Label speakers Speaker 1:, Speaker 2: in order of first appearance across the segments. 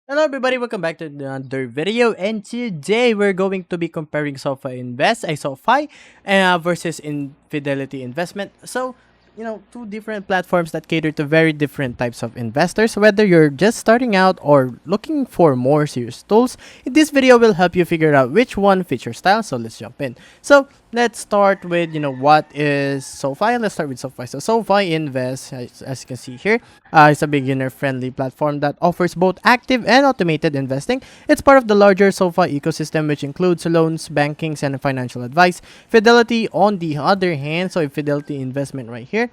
Speaker 1: Hello everybody, welcome back to another video, and today we're going to be comparing SoFi SoFi versus Fidelity Investment. So, two different platforms that cater to very different types of investors, whether you're just starting out or looking for more serious tools. This video will help you figure out which one fits your style, so let's jump in. So, let's start with, what is SoFi? Let's start with SoFi. So, SoFi Invest, as you can see here, it's a beginner-friendly platform that offers both active and automated investing. It's part of the larger SoFi ecosystem, which includes loans, bankings, and financial advice. Fidelity, on the other hand, so Fidelity Investment right here,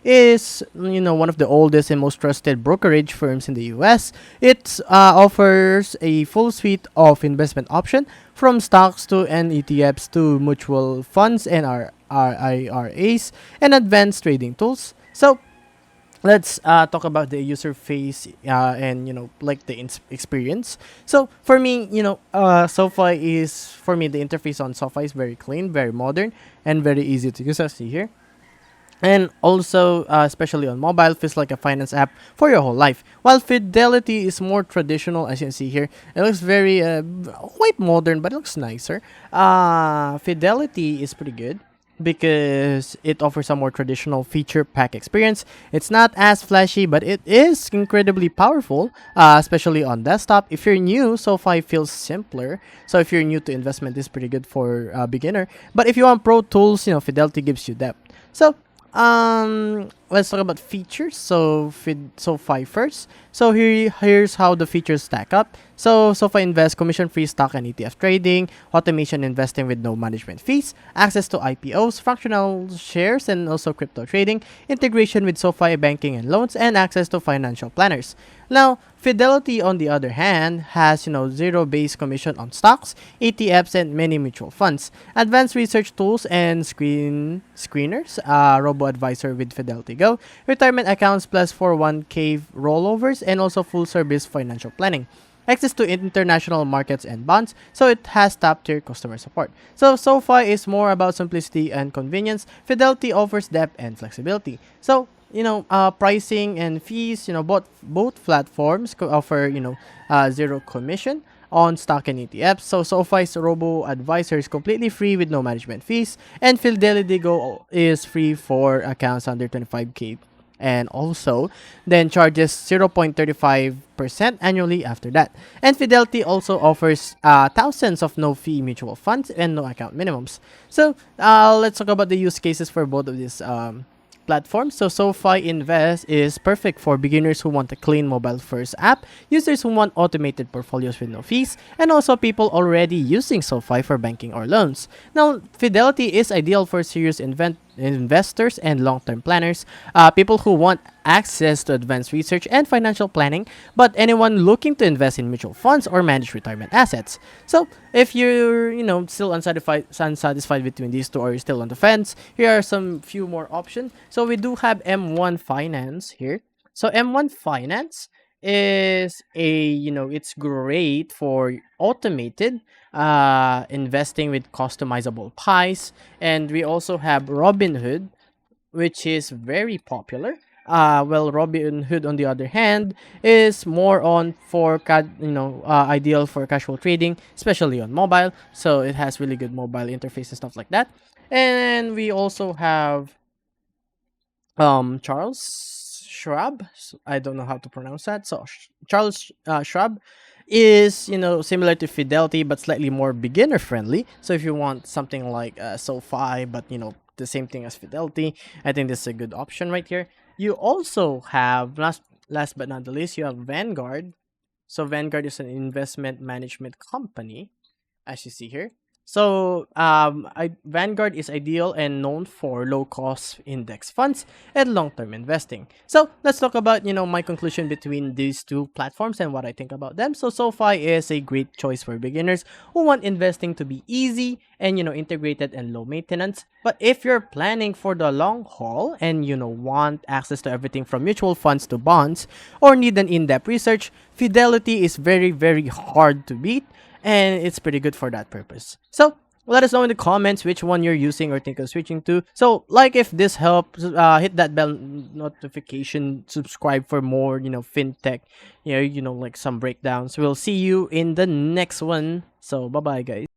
Speaker 1: is one of the oldest and most trusted brokerage firms in the US. It offers a full suite of investment options from stocks to and ETFs to mutual funds and IRAs and advanced trading tools. So let's talk about the user face and like the experience. So for me, SoFi is for me the interface on SoFi is very clean, very modern, and very easy to use. As you see here, and also especially on mobile, feels like a finance app for your whole life. While Fidelity is more traditional, as you can see here, it looks very quite modern, but it looks nicer. Fidelity is pretty good because it offers a more traditional feature pack experience. It's not as flashy, but it is incredibly powerful, especially on desktop. If you're new, SoFi feels simpler. So if you're new to investment, it's pretty good for beginner. But if you want pro tools, Fidelity gives you depth. So let's talk about features. So SoFi first. So here's how the features stack up. So SoFi Invest, commission-free stock and ETF trading, automation investing with no management fees, access to IPOs, fractional shares, and also crypto trading, integration with SoFi banking and loans, and access to financial planners. Now, Fidelity, on the other hand, has zero base commission on stocks, ETFs, and many mutual funds, advanced research tools and screeners, robo advisor with Fidelity Go, retirement accounts plus 401k rollovers, and also full service financial planning. Access to international markets and bonds, so it has top tier customer support. So SoFi is more about simplicity and convenience. Fidelity offers depth and flexibility. So pricing and fees, both platforms could offer zero commission on stock and ETFs. So SoFi's robo advisor is completely free with no management fees, and Fidelity Go is free for accounts under 25k, and also then charges 0.35% annually after that. And Fidelity also offers thousands of no fee mutual funds and no account minimums. So let's talk about the use cases for both of these platforms. So SoFi Invest is perfect for beginners who want a clean mobile first app, users who want automated portfolios with no fees, and also people already using SoFi for banking or loans. Now, Fidelity is ideal for serious investors and long-term planners, people who want access to advanced research and financial planning, but anyone looking to invest in mutual funds or manage retirement assets. So if you're still unsatisfied between these two, or you're still on the fence, here are some few more options. So we do have M1 Finance here. So M1 Finance is it's great for automated investing with customizable pies. And we also have Robinhood, which is very popular. Well, Robinhood, on the other hand, is more on for ideal for casual trading, especially on mobile. So it has really good mobile interface and stuff like that. And we also have Charles Schwab. I don't know how to pronounce that. So Charles Schwab is similar to Fidelity but slightly more beginner friendly. So if you want something like SoFi but the same thing as Fidelity, I think this is a good option right here. You also have last but not the least, you have Vanguard. So Vanguard is an investment management company, as you see here. So Vanguard is ideal and known for low cost index funds and long term investing. So let's talk about my conclusion between these two platforms and what I think about them. So SoFi is a great choice for beginners who want investing to be easy and integrated and low maintenance. But if you're planning for the long haul and want access to everything from mutual funds to bonds, or need an in-depth research, Fidelity is very hard to beat, and it's pretty good for that purpose. So Let us know in the comments which one you're using or think of switching to. So, like if this helps, hit that bell notification, subscribe for more, fintech, like some breakdowns. We'll see you in the next one. So, bye bye, guys.